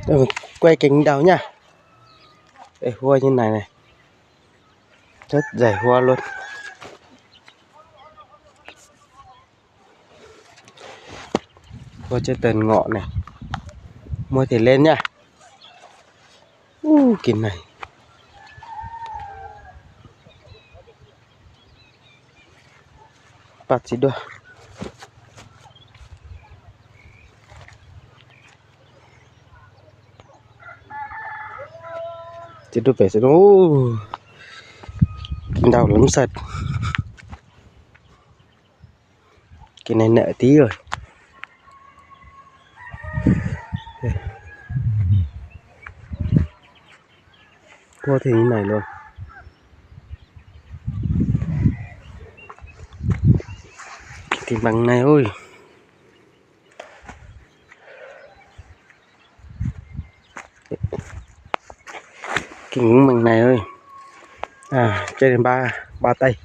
Rồi, quay cánh đầu nha. Đây, hoa như này này, rất dày hoa luôn. Hoa trên tần ngọ này, mua thì lên nha. Kìm này. Bát chỉ đua. Chỉ đua phải sẽ đau lắm sật. Cái này nợ tí rồi. Hoa thì như này luôn. Thì bằng này ôi. Cái bằng này ơi. À, chơi đến ba tay.